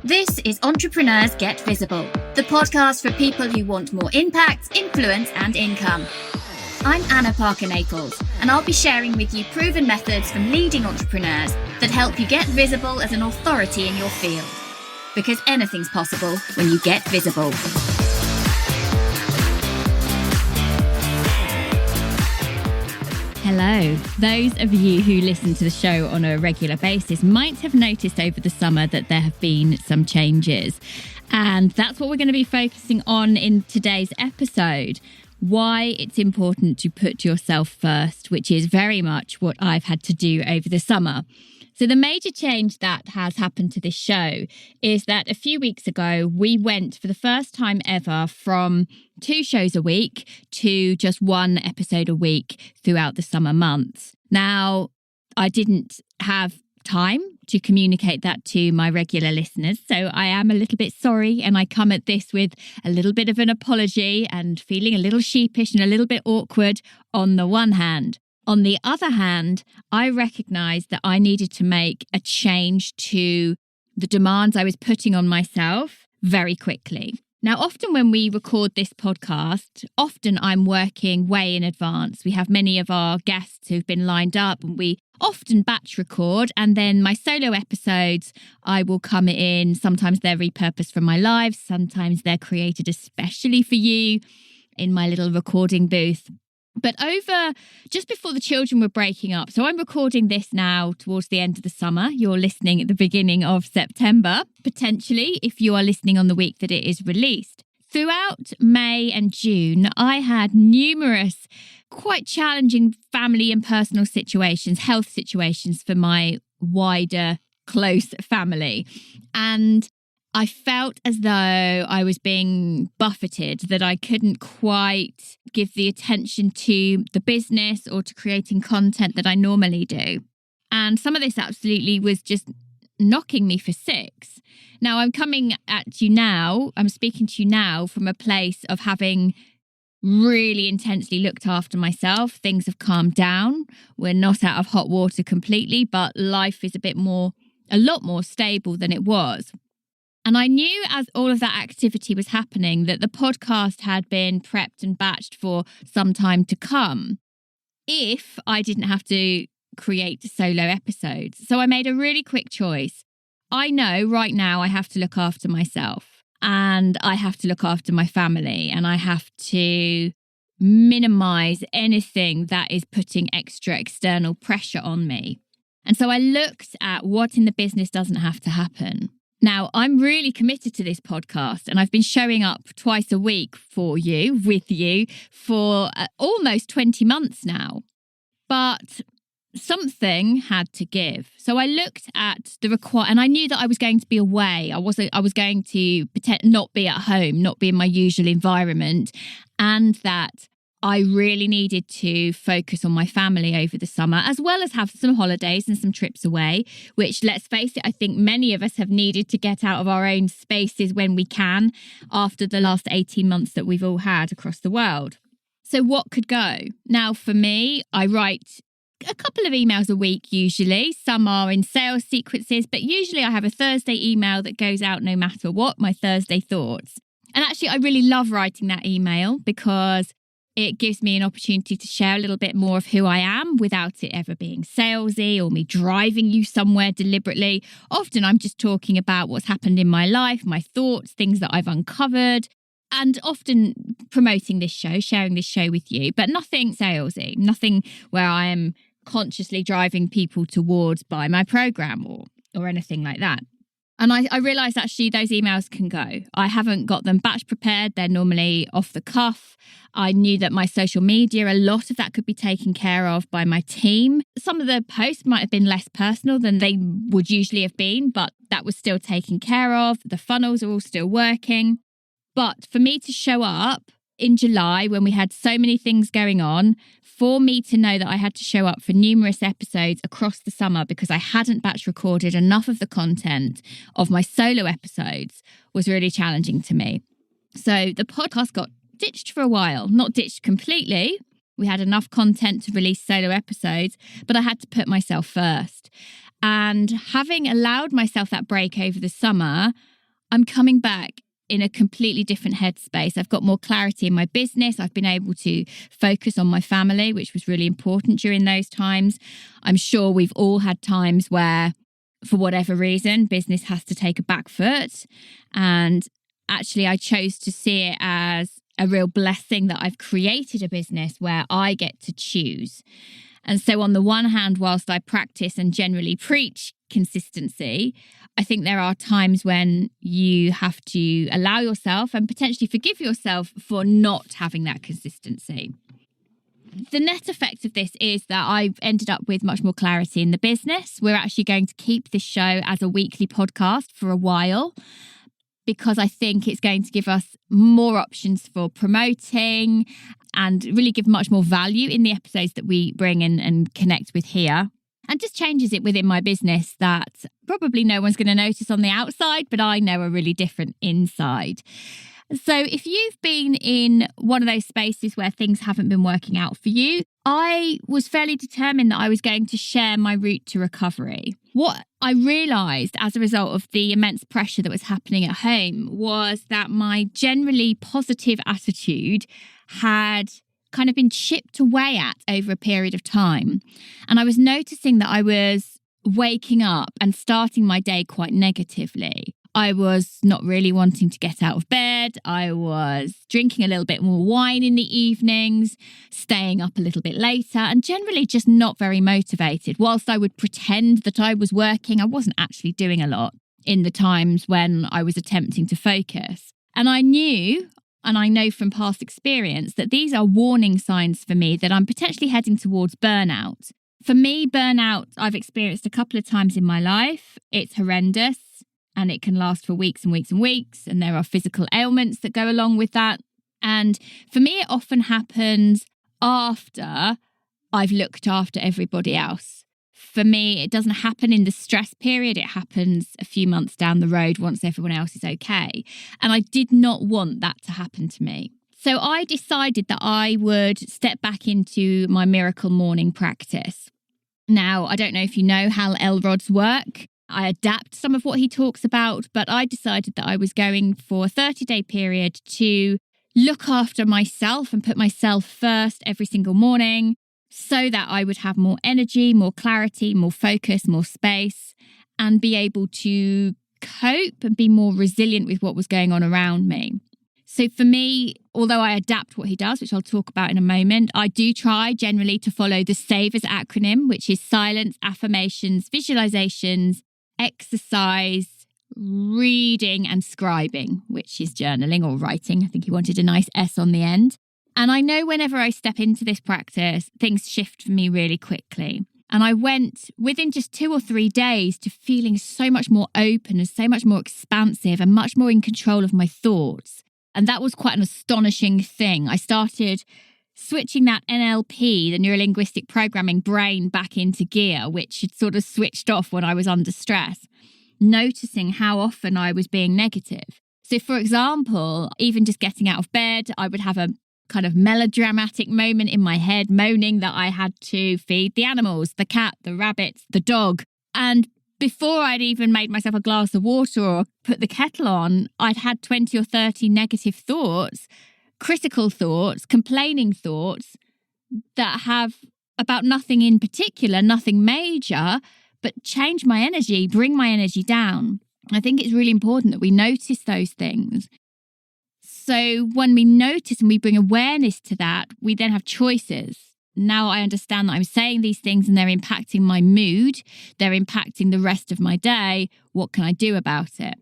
This is Entrepreneurs Get Visible, the podcast for people who want more impact, influence, and income. I'm Anna Parker-Naples, and I'll be sharing with you proven methods from leading entrepreneurs that help you get visible as an authority in your field. Because anything's possible when you get visible. Hello. Those of you who listen to the show on a regular basis might have noticed over the summer that there have been some changes. And that's what we're going to be focusing on in today's episode. Why it's important to put yourself first, which is very much what I've had to do over the summer. So the major change that has happened to this show is that a few weeks ago, we went for the first time ever from 2 shows a week to just 1 episode a week throughout the summer months. Now, I didn't have time to communicate that to my regular listeners, so I am a little bit sorry, and I come at this with a little bit of an apology and feeling a little sheepish and a little bit awkward on the one hand. On the other hand, I recognised that I needed to make a change to the demands I was putting on myself very quickly. Now, often when we record this podcast, I'm working way in advance. We have many of our guests who've been lined up, and we often batch record. And then my solo episodes, I will come in. Sometimes they're repurposed from my lives. Sometimes they're created especially for you in my little recording booth. But just before the children were breaking up, so I'm recording this now towards the end of the summer. You're listening at the beginning of September, potentially, if you are listening on the week that it is released. Throughout May and June, I had numerous quite challenging family and personal situations, health situations for my wider, close family. And I felt as though I was being buffeted, that I couldn't quite give the attention to the business or to creating content that I normally do. And some of this absolutely was just knocking me for 6. Now, I'm coming at you now, I'm speaking to you now from a place of having really intensely looked after myself. Things have calmed down. We're not out of hot water completely, but life is a lot more stable than it was. And I knew as all of that activity was happening that the podcast had been prepped and batched for some time to come if I didn't have to create solo episodes. So I made a really quick choice. I know right now I have to look after myself, and I have to look after my family, and I have to minimize anything that is putting extra external pressure on me. And so I looked at what in the business doesn't have to happen. Now, I'm really committed to this podcast, and I've been showing up twice a week with you, for almost 20 months now. But something had to give. So I looked at and I knew that I was going to be away. I was going to not be at home, not be in my usual environment, and that I really needed to focus on my family over the summer, as well as have some holidays and some trips away, which, let's face it, I think many of us have needed to get out of our own spaces when we can after the last 18 months that we've all had across the world. So what could go? Now, for me, I write a couple of emails a week usually. Some are in sales sequences, but usually I have a Thursday email that goes out no matter what, my Thursday thoughts. And actually, I really love writing that email because it gives me an opportunity to share a little bit more of who I am without it ever being salesy or me driving you somewhere deliberately. Often I'm just talking about what's happened in my life, my thoughts, things that I've uncovered, and often promoting this show, sharing this show with you, but nothing salesy, nothing where I am consciously driving people towards buy my program or anything like that. And I realised actually those emails can go. I haven't got them batch prepared. They're normally off the cuff. I knew that my social media, a lot of that could be taken care of by my team. Some of the posts might have been less personal than they would usually have been, but that was still taken care of. The funnels are all still working. But for me to show up in July when we had so many things going on, for me to know that I had to show up for numerous episodes across the summer because I hadn't batch recorded enough of the content of my solo episodes was really challenging to me. So the podcast got ditched for a while, not ditched completely. We had enough content to release solo episodes, but I had to put myself first. And having allowed myself that break over the summer, I'm coming back in a completely different headspace. I've got more clarity in my business. I've been able to focus on my family, which was really important during those times. I'm sure we've all had times where, for whatever reason, business has to take a back foot. And actually, I chose to see it as a real blessing that I've created a business where I get to choose. And so on the one hand, whilst I practice and generally preach consistency, I think there are times when you have to allow yourself and potentially forgive yourself for not having that consistency. The net effect of this is that I've ended up with much more clarity in the business. We're actually going to keep this show as a weekly podcast for a while, because I think it's going to give us more options for promoting and really give much more value in the episodes that we bring in and connect with here. And just changes it within my business that probably no one's going to notice on the outside, but I know are really different inside. So if you've been in one of those spaces where things haven't been working out for you, I was fairly determined that I was going to share my route to recovery. What I realised as a result of the immense pressure that was happening at home was that my generally positive attitude had kind of been chipped away at over a period of time. And I was noticing that I was waking up and starting my day quite negatively. I was not really wanting to get out of bed. I was drinking a little bit more wine in the evenings, staying up a little bit later, and generally just not very motivated. Whilst I would pretend that I was working, I wasn't actually doing a lot in the times when I was attempting to focus. And I knew, and I know from past experience, that these are warning signs for me that I'm potentially heading towards burnout. For me, burnout, I've experienced a couple of times in my life. It's horrendous. And it can last for weeks and weeks and weeks. And there are physical ailments that go along with that. And for me, it often happens after I've looked after everybody else. For me, it doesn't happen in the stress period. It happens a few months down the road once everyone else is okay. And I did not want that to happen to me. So I decided that I would step back into my miracle morning practice. Now, I don't know if you know Hal Elrod's work. I adapt some of what he talks about, but I decided that I was going for a 30-day period to look after myself and put myself first every single morning so that I would have more energy, more clarity, more focus, more space, and be able to cope and be more resilient with what was going on around me. So for me, although I adapt what he does, which I'll talk about in a moment, I do try generally to follow the SAVERS acronym, which is silence, affirmations, visualizations, exercise, reading and scribing, which is journaling or writing. I think he wanted a nice S on the end. And I know whenever I step into this practice, things shift for me really quickly. And I went within just 2 or 3 days to feeling so much more open and so much more expansive and much more in control of my thoughts. And that was quite an astonishing thing. I started switching that NLP, the neuro-linguistic programming brain, back into gear, which had sort of switched off when I was under stress, noticing how often I was being negative. So, for example, even just getting out of bed, I would have a kind of melodramatic moment in my head, moaning that I had to feed the animals, the cat, the rabbits, the dog. And before I'd even made myself a glass of water or put the kettle on, I'd had 20 or 30 negative thoughts, critical thoughts, complaining thoughts that have about nothing in particular, nothing major, but change my energy, bring my energy down. I think it's really important that we notice those things. So when we notice and we bring awareness to that, we then have choices. Now I understand that I'm saying these things and they're impacting my mood, they're impacting the rest of my day. What can I do about it?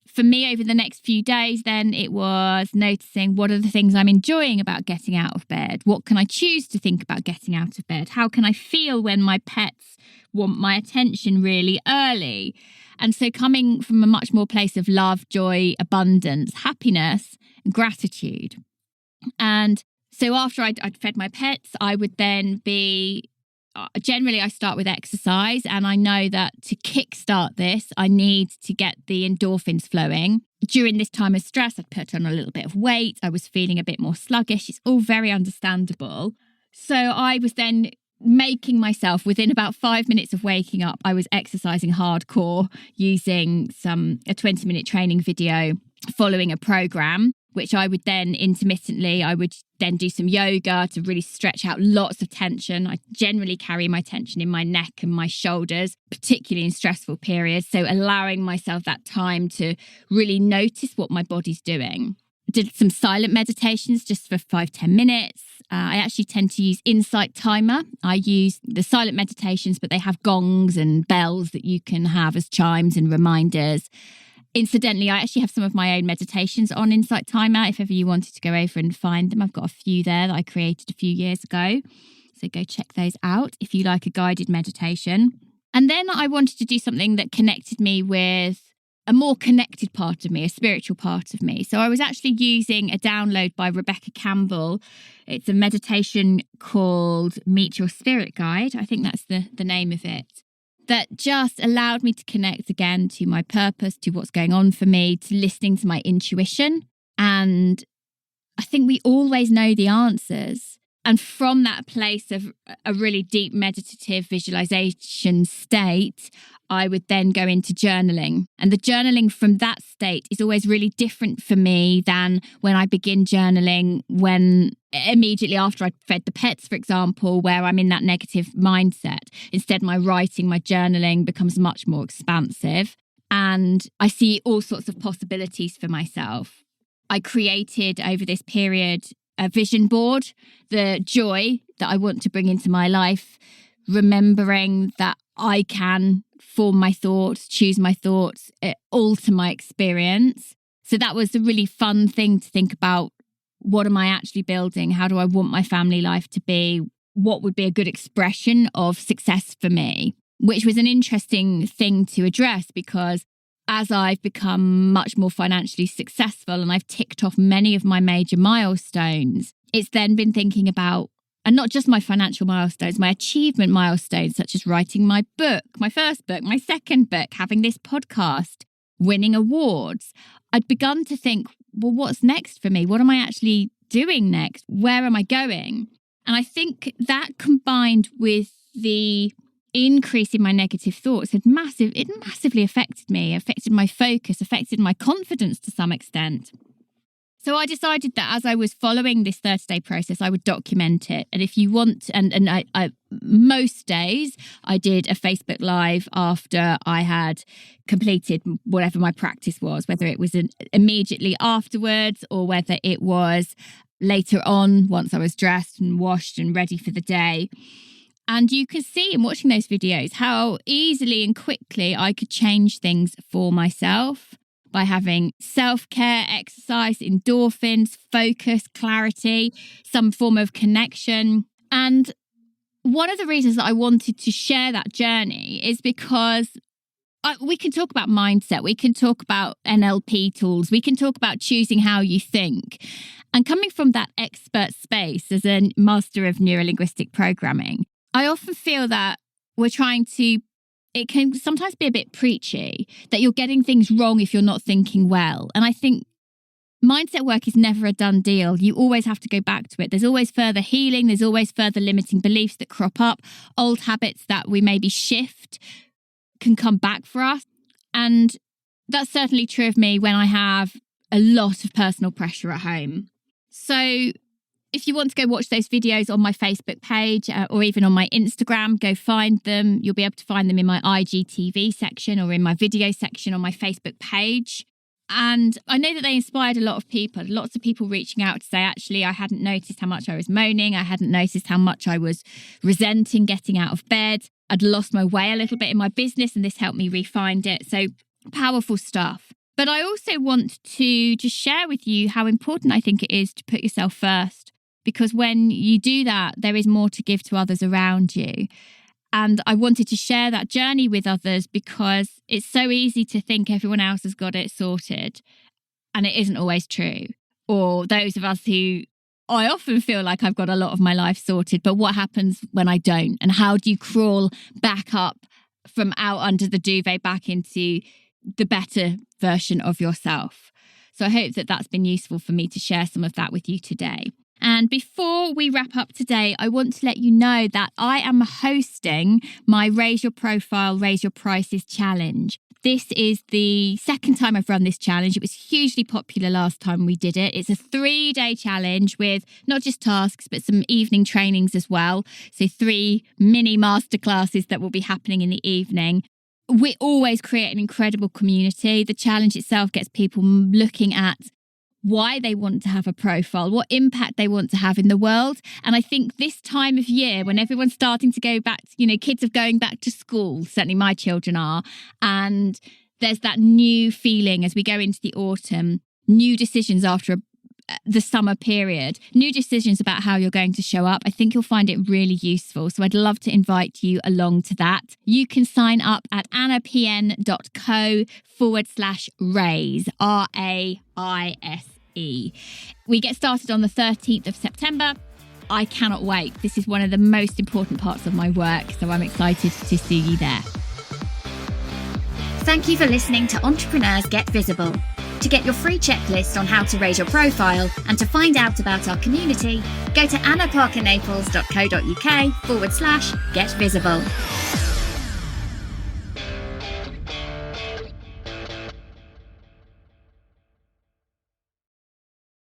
For me, over the next few days, then it was noticing what are the things I'm enjoying about getting out of bed? What can I choose to think about getting out of bed? How can I feel when my pets want my attention really early? And so coming from a much more place of love, joy, abundance, happiness, and gratitude. And so after I'd fed my pets, I would then be generally, I start with exercise, and I know that to kickstart this, I need to get the endorphins flowing. During this time of stress, I'd put on a little bit of weight. I was feeling a bit more sluggish. It's all very understandable. So I was then making myself, within about 5 minutes of waking up, I was exercising hardcore using a 20-minute training video following a program, which I would then I would then do some yoga to really stretch out lots of tension. I generally carry my tension in my neck and my shoulders, particularly in stressful periods. So allowing myself that time to really notice what my body's doing. Did some silent meditations just for 5-10 minutes. I actually tend to use Insight Timer. I use the silent meditations, but they have gongs and bells that you can have as chimes and reminders. Incidentally, I actually have some of my own meditations on Insight Timer. If ever you wanted to go over and find them, I've got a few there that I created a few years ago. So go check those out if you like a guided meditation. And then I wanted to do something that connected me with a more connected part of me, a spiritual part of me. So I was actually using a download by Rebecca Campbell. It's a meditation called Meet Your Spirit Guide. I think that's the name of it. That just allowed me to connect again to my purpose, to what's going on for me, to listening to my intuition. And I think we always know the answers. And from that place of a really deep meditative visualization state, I would then go into journaling. And the journaling from that state is always really different for me than when I begin journaling when immediately after I've fed the pets, for example, where I'm in that negative mindset. Instead, my writing, my journaling becomes much more expansive. And I see all sorts of possibilities for myself. I created over this period a vision board, the joy that I want to bring into my life, remembering that I can form my thoughts, choose my thoughts, alter my experience. So that was a really fun thing to think about. What am I actually building? How do I want my family life to be? What would be a good expression of success for me? Which was an interesting thing to address because as I've become much more financially successful and I've ticked off many of my major milestones, it's then been thinking about, and not just my financial milestones, my achievement milestones, such as writing my book, my first book, my second book, having this podcast, winning awards. I'd begun to think, well, what's next for me? What am I actually doing next? Where am I going? And I think that combined with the increase in my negative thoughts it massively affected me, affected my focus, affected my confidence to some extent. So I decided that as I was following this 30-day process, I would document it. And if you want, and I most days I did a Facebook Live after I had completed whatever my practice was, whether it was immediately afterwards or whether it was later on once I was dressed and washed and ready for the day. And you can see in watching those videos how easily and quickly I could change things for myself by having self-care, exercise, endorphins, focus, clarity, some form of connection. And one of the reasons that I wanted to share that journey is because we can talk about mindset, we can talk about NLP tools, we can talk about choosing how you think. And coming from that expert space as a master of neurolinguistic programming, I often feel that it can sometimes be a bit preachy, that you're getting things wrong if you're not thinking well. And I think mindset work is never a done deal. You always have to go back to it. There's always further healing. There's always further limiting beliefs that crop up. Old habits that we maybe shift can come back for us. And that's certainly true of me when I have a lot of personal pressure at home. So if you want to go watch those videos on my Facebook page or even on my Instagram, go find them. You'll be able to find them in my IGTV section or in my video section on my Facebook page. And I know that they inspired a lot of people, lots of people reaching out to say, actually, I hadn't noticed how much I was moaning. I hadn't noticed how much I was resenting getting out of bed. I'd lost my way a little bit in my business and this helped me re-find it. So powerful stuff. But I also want to just share with you how important I think it is to put yourself first. Because when you do that, there is more to give to others around you. And I wanted to share that journey with others because it's so easy to think everyone else has got it sorted. And it isn't always true. Or those of us who, I often feel like I've got a lot of my life sorted, but what happens when I don't? And how do you crawl back up from out under the duvet back into the better version of yourself? So I hope that that's been useful for me to share some of that with you today. And before we wrap up today, I want to let you know that I am hosting my Raise Your Profile, Raise Your Prices challenge. This is the second time I've run this challenge. It was hugely popular last time we did it. It's a 3-day challenge with not just tasks, but some evening trainings as well. So 3 mini masterclasses that will be happening in the evening. We always create an incredible community. The challenge itself gets people looking at why they want to have a profile, what impact they want to have in the world. And I think this time of year, when everyone's starting to go back, kids are going back to school, certainly my children are, and there's that new feeling as we go into the autumn, new decisions after the summer period, new decisions about how you're going to show up. I think you'll find it really useful. So I'd love to invite you along to that. You can sign up at annapn.co/raise, RAISE. We get started on the 13th of September. I cannot wait. This is one of the most important parts of my work, so I'm excited to see you there. Thank you for listening to Entrepreneurs Get Visible. To get your free checklist on how to raise your profile and to find out about our community, go to annaparkernaples.co.uk/get visible.